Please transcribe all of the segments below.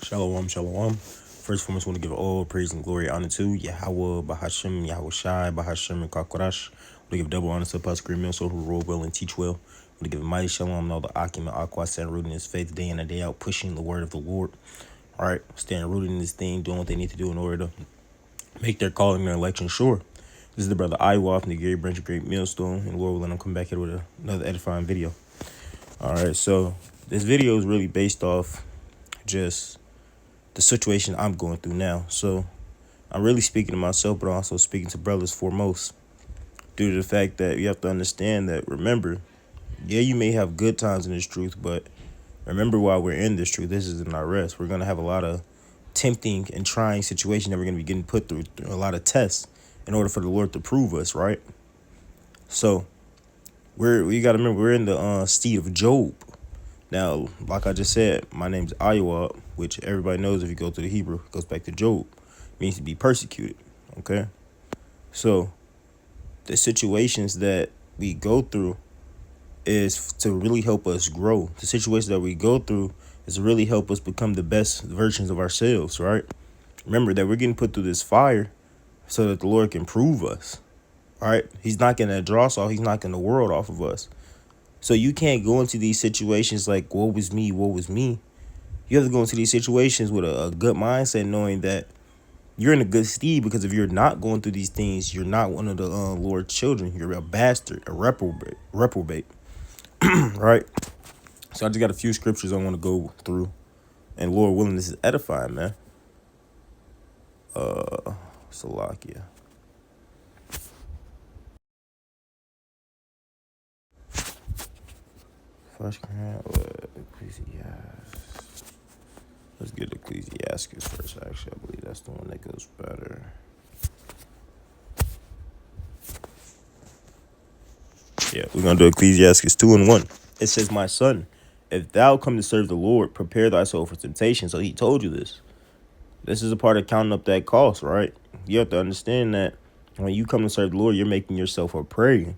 Shalom, shalom. First and foremost, I want to give all praise and glory honor to Yahweh, Bahashem, Yahweh Shai, Bahashem, and Kakorash. I want to give double honor to Apostle Green Milso, who rule well and teach well. I want to give a mighty shalom and all the Akim and Aqua stand rooted in his faith day in and day out, pushing the word of the Lord. All right, staying rooted in this thing, doing what they need to do in order to make their calling and their election sure. This is the brother Iowa from the Gary Branch of Great Millstone, and Lord will let him come back here with another edifying video. All right, so this video is really based off just the situation I'm going through now. So I'm really speaking to myself, but also speaking to brothers foremost, due to the fact that you have to understand that, remember, yeah, you may have good times in this truth, but remember, while we're in this truth, this isn't our rest. We're going to have a lot of tempting and trying situations that we're going to be getting put through a lot of tests in order for the Lord to prove us, right? So we got to remember, we're in the seed of Job. Now, like I just said, my name's Iowa, which everybody knows if you go to the Hebrew, it goes back to Job. It means to be persecuted, okay? So the situations that we go through is to really help us grow. The situations that we go through is to really help us become the best versions of ourselves, right? Remember that we're getting put through this fire so that the Lord can prove us, all right? He's not going to draw us off. He's knocking the world off of us. So you can't go into these situations like, woe was me, woe was me. You have to go into these situations with a good mindset, knowing that you're in a good steed, because if you're not going through these things, you're not one of the Lord's children. You're a bastard, a reprobate, right? So I just got a few scriptures I want to go through, and Lord willing, this is edifying, man. Salakia. First Ecclesiastes. Let's get Ecclesiastes first, actually. I believe that's the one that goes better. Yeah, we're going to do Ecclesiastes 2:1. It says, my son, if thou come to serve the Lord, prepare thy soul for temptation. So he told you this. This is a part of counting up that cost, right? You have to understand that when you come to serve the Lord, you're making yourself a prey.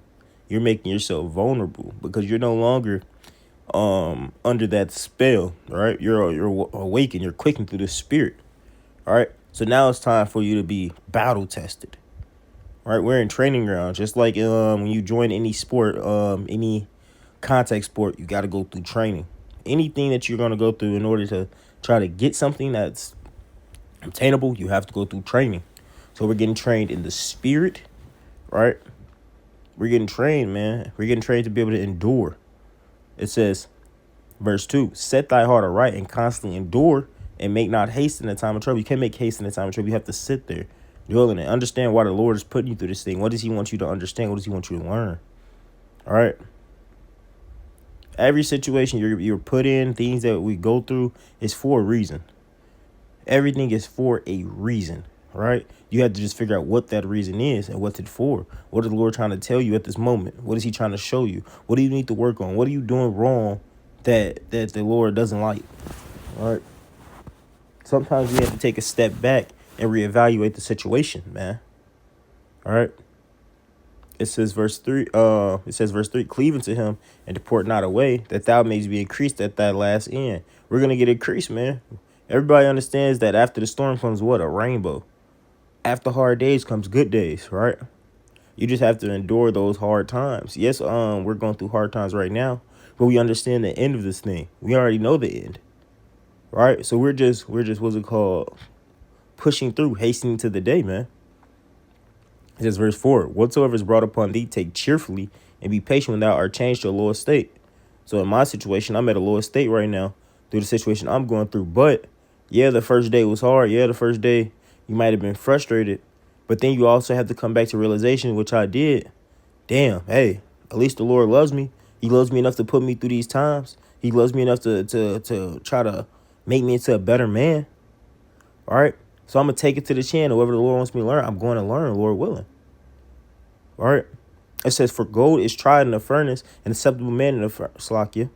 You're making yourself vulnerable, because you're no longer under that spell, right? You're awakened, you're quickened through the spirit. All right. So now it's time for you to be battle tested. All right, we're in training grounds, just like when you join any sport, any contact sport, you got to go through training. Anything that you're going to go through in order to try to get something that's obtainable, you have to go through training. So we're getting trained in the spirit, right? We're getting trained, man. We're getting trained to be able to endure. It says, verse 2, set thy heart aright and constantly endure, and make not haste in the time of trouble. You can't make haste in the time of trouble. You have to sit there, dwell in it. Understand why the Lord is putting you through this thing. What does he want you to understand? What does he want you to learn? All right. Every situation you're put in, things that we go through, is for a reason. Everything is for a reason, right? You have to just figure out what that reason is and what's it for. What is the Lord trying to tell you at this moment? What is he trying to show you? What do you need to work on? What are you doing wrong that the Lord doesn't like? All right. Sometimes we have to take a step back and reevaluate the situation, man. All right. It says verse 3, cleave unto him and depart not away, that thou mayest be increased at thy last end. We're going to get increased, man. Everybody understands that after the storm comes what? A rainbow. After hard days comes good days, right? You just have to endure those hard times. Yes, we're going through hard times right now, but we understand the end of this thing. We already know the end, right? So we're just what's it called? Pushing through, hastening to the day, man. It says verse 4, whatsoever is brought upon thee, take cheerfully, and be patient when thou art changed to a low estate. So in my situation, I'm at a low estate right now through the situation I'm going through. But yeah, the first day was hard. Yeah, the first day you might have been frustrated, but then you also have to come back to realization, which I did. Damn, hey, at least the Lord loves me. He loves me enough to put me through these times. He loves me enough to try to make me into a better man. All right. So I'm going to take it to the chin. Whatever the Lord wants me to learn, I'm going to learn, Lord willing. All right. It says, for gold is tried in the furnace, and acceptable man in the Slakia.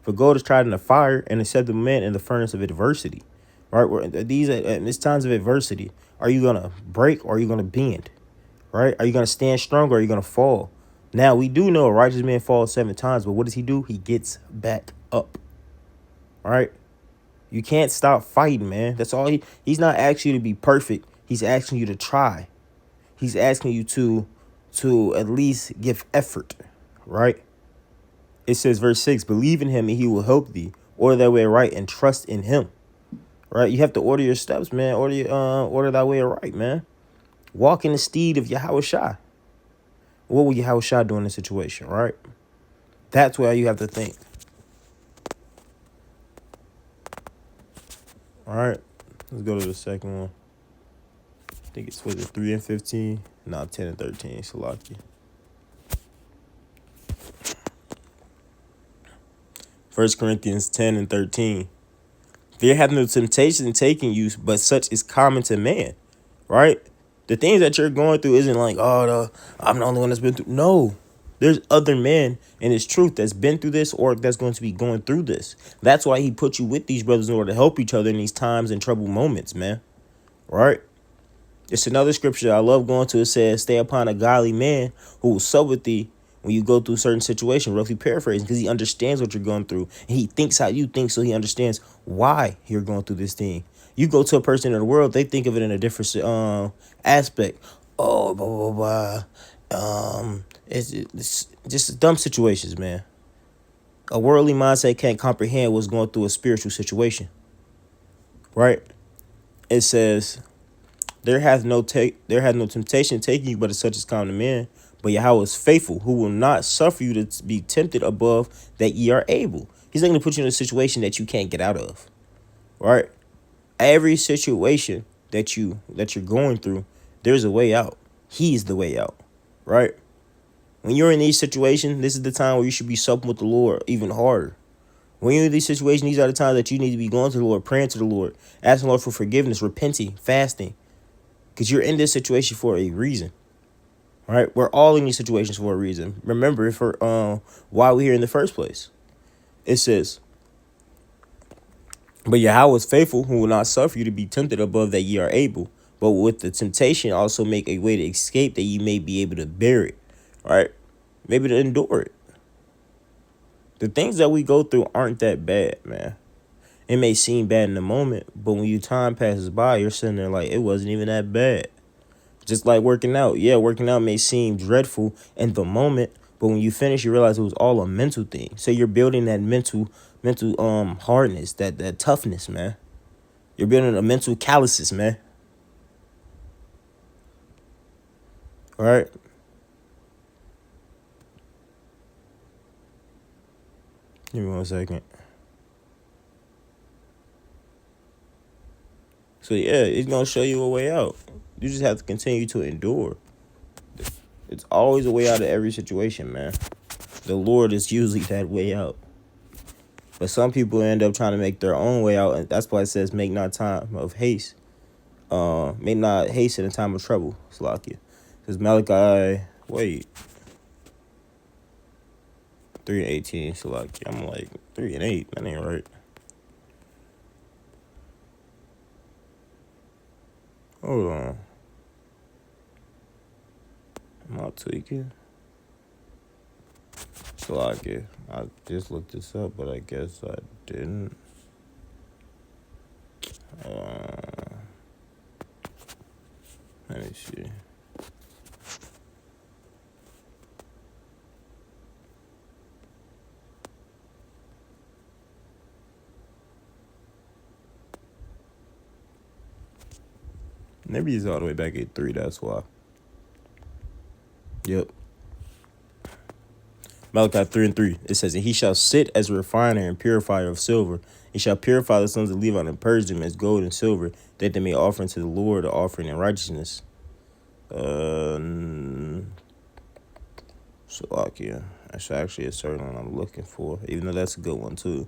For gold is tried in the fire, and acceptable man in the furnace of adversity. All right. These in these times of adversity, are you going to break or are you going to bend? Right. Are you going to stand strong or are you going to fall? Now, we do know a righteous man falls 7 times, but what does he do? He gets back up. All right. You can't stop fighting, man. That's all he's not asking you to be perfect. He's asking you to try. He's asking you to at least give effort, right? It says verse 6, believe in him and he will help thee. Order that way right and trust in him. Right? You have to order your steps, man. Order that way right, man. Walk in the steed of Yahweh Shai. What will Yahweh Shai do in this situation, right? That's where you have to think. All right. Let's go to the second one. I think it's, was it 3 and 15? No, 10 and 13. Salaki. 1 Corinthians 10 and 13. There hath no temptation taking you, but such is common to man, right? The things that you're going through isn't like, I'm the only one that's been through. No, there's other men in his truth that's been through this or that's going to be going through this. That's why he put you with these brothers in order to help each other in these times and trouble moments, man. Right? It's another scripture I love going to. It says, stay upon a godly man who will sup with thee when you go through certain situations, roughly paraphrasing, because he understands what you're going through and he thinks how you think, so he understands why you're going through this thing. You go to a person in the world, they think of it in a different aspect. Oh, blah, blah, blah. It's just dumb situations, man. A worldly mindset can't comprehend what's going through a spiritual situation, right? It says, there hath no temptation taking you, but as such as common to man. But Yahweh is faithful, who will not suffer you to be tempted above that ye are able. He's not going to put you in a situation that you can't get out of, right? Every situation that you're going through, there's a way out. He's the way out, right? When you're in these situations, this is the time where you should be supping with the Lord even harder. When you're in these situations, these are the times that you need to be going to the Lord, praying to the Lord, asking the Lord for forgiveness, repenting, fasting. Because you're in this situation for a reason, right? We're all in these situations for a reason. Remember, for why we're here in the first place. It says, but Yahweh is faithful, who will not suffer you to be tempted above that ye are able, but with the temptation also make a way to escape that ye may be able to bear it, right? Maybe to endure it. The things that we go through aren't that bad, man. It may seem bad in the moment, but when your time passes by, you're sitting there like, it wasn't even that bad. Just like working out. Yeah, working out may seem dreadful in the moment, but when you finish, you realize it was all a mental thing. So you're building that mental hardness, that toughness, man. You're building a mental calluses, man. All right. Give me 1 second. So yeah, it's gonna show you a way out. You just have to continue to endure. It's always a way out of every situation, man. The Lord is usually that way out. But some people end up trying to make their own way out, and that's why it says, make not time of haste. Make not haste in a time of trouble. Salakia. It says Malachi, 3 and 18, Salakia. I'm like, 3 and 8, that ain't right. Hold on. Am I tweaking? Salakia. I just looked this up, but I guess I didn't. Let me see. Maybe he's all the way back at 3, that's why. Yep. Malachi 3 and 3. It says, and he shall sit as a refiner and purifier of silver. He shall purify the sons of Levi and purge them as gold and silver, that they may offer unto the Lord an offering in righteousness. Salakia. That's actually a certain one I'm looking for, even though that's a good one too.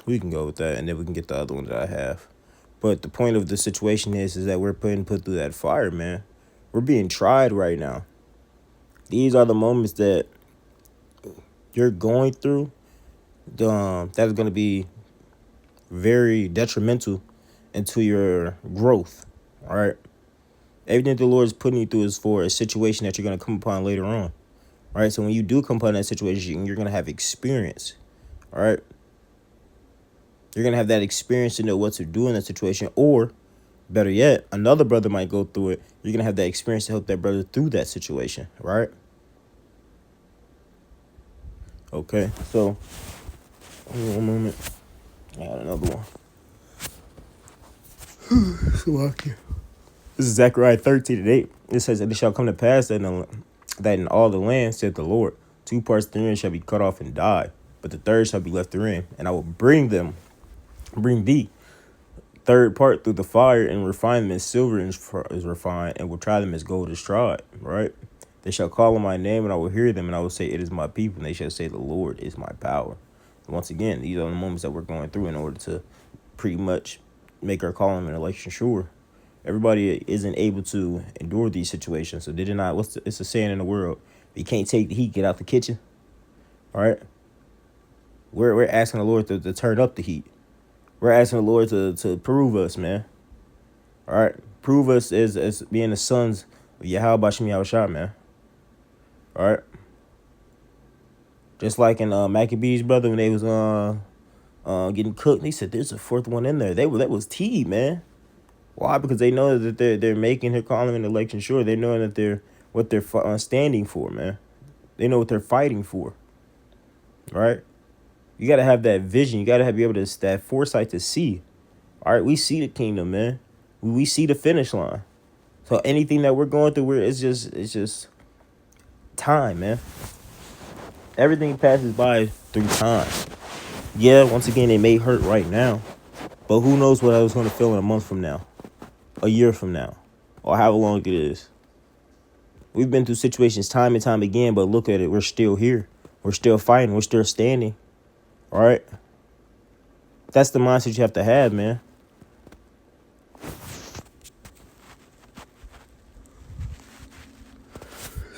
We can go with that, and then we can get the other one that I have. But the point of the situation is that we're put through that fire, man. We're being tried right now. These are the moments that you're going through. That is going to be very detrimental into your growth. All right. Everything the Lord is putting you through is for a situation that you're going to come upon later on. All right. So when you do come upon that situation, you're gonna have experience. All right. You're gonna have that experience to know what to do in that situation, or better yet, another brother might go through it. You're gonna have that experience to help that brother through that situation, right? Okay, so one moment. I got another one. This is Zechariah 13:8. It says, "And it shall come to pass that in all the land, saith the Lord, 2 parts therein shall be cut off and die, but the third shall be left therein. And I will bring thee, third part through the fire, and refine them as silver is refined, and will try them as gold is tried." Right? They shall call on my name, and I will hear them, and I will say, "It is my people." And they shall say, "The Lord is my power." And once again, these are the moments that we're going through in order to pretty much make our calling and election sure. Everybody isn't able to endure these situations. So did it not? It's a saying in the world: if you can't take the heat, get out the kitchen. All right. We're asking the Lord to turn up the heat. We're asking the Lord to prove us, man. All right, prove us as being the sons of Yahweh Bashem Yahushua, man. All right. Just like in Maccabees, brother, when they was getting cooked, they said there's a fourth one in there. That was tea, man. Why? Because they know that they're making her calling an election sure. They know that they're what they're standing for, man. They know what they're fighting for. Right? You gotta have that vision. You gotta be able to that foresight to see. All right, we see the kingdom, man. We see the finish line. So anything that we're going through, it's just time, man. Everything passes by through time. Yeah, once again, it may hurt right now, but who knows what I was gonna feel in a month from now, a year from now, or however long it is. We've been through situations time and time again, but look at it. We're still here. We're still fighting. We're still standing. All right. That's the mindset you have to have, man.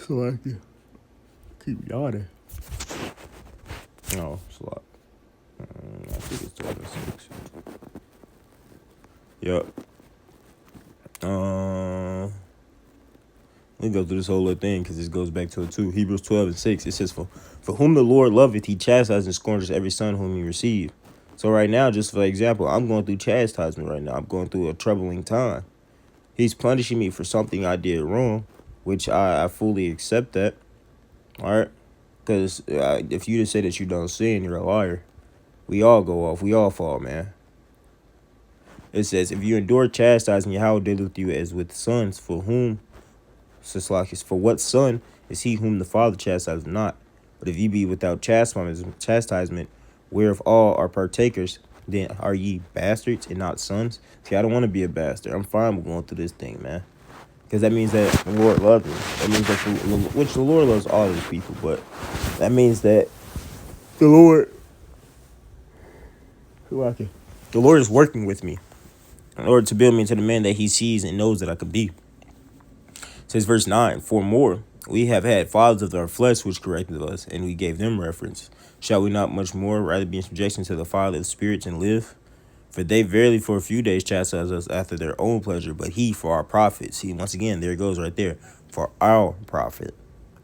So I can keep yawning. No, it's a lot. I think it's 12:06. Yep. Let me go through this whole little thing because this goes back to it too. Hebrews 12:6. It says, For whom the Lord loveth, he chastises and scourges every son whom he receives. So right now, just for example, I'm going through chastisement right now. I'm going through a troubling time. He's punishing me for something I did wrong, which I fully accept that. All right? Because if you just say that you don't sin, you're a liar. We all go off. We all fall, man. It says, if you endure chastising, Yahweh deal with you as with sons, for what son is he whom the Father chastises not? But if ye be without chastisement, whereof all are partakers, then are ye bastards and not sons? See, I don't want to be a bastard. I'm fine with going through this thing, man. Because that means that the Lord loves me. That means that, which the Lord loves all these people, but that means that the Lord is working with me in order to build me into the man that he sees and knows that I could be. It says verse 9, for more, we have had fathers of our flesh which corrected us, and we gave them reference. Shall we not much more rather be in subjection to the Father of spirits and live? For they verily for a few days chastise us after their own pleasure, but he for our profit. See, once again, there it goes right there. For our profit.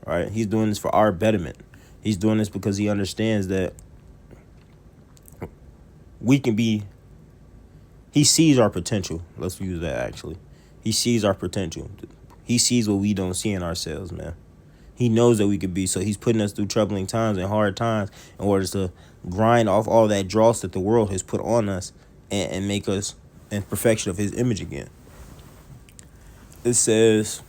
Right? He's doing this for our betterment. He's doing this because he understands that we can be. He sees our potential. Let's use that, actually. He sees our potential. He sees what we don't see in ourselves, man. He knows that we could be. So he's putting us through troubling times and hard times in order to grind off all that dross that the world has put on us and make us in perfection of his image again. It says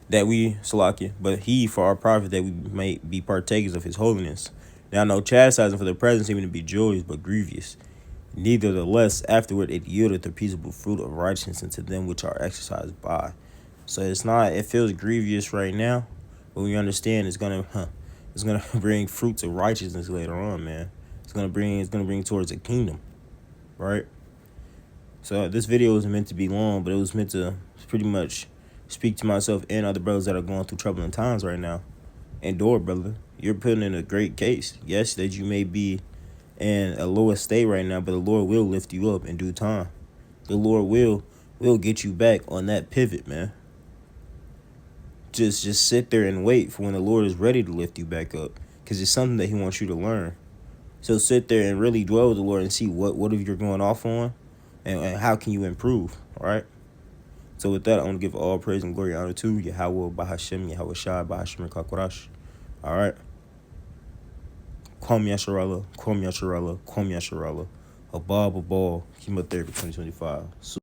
that we, Salakia, but he for our profit, that we may be partakers of his holiness. Now no chastising for the present seeming to be joyous, but grievous. Nevertheless, afterward it yieldeth the peaceable fruit of righteousness unto them which are exercised by. So it feels grievous right now, but we understand it's gonna bring fruits of righteousness later on, man. It's gonna bring towards a kingdom, right? So this video was meant to be long, but it was meant to pretty much speak to myself and other brothers that are going through troubling times right now. Endure, brother. You're putting in a great case. Yes, that you may be in a lower state right now, but the Lord will lift you up in due time. The Lord will get you back on that pivot, man. just sit there and wait for when the Lord is ready to lift you back up, because it's something that He wants you to learn. So sit there and really dwell with the Lord and see what if you're going off on, and how can you improve, all right? So with that, I want to give all praise and glory and honor to Yahweh, Bahashem, Yahweh Shai, Bahashem, Kakorash. All right? Kwame Yasharala, Kwame Yasharala, Kwame Yasharala. A ball, chemotherapy 2025.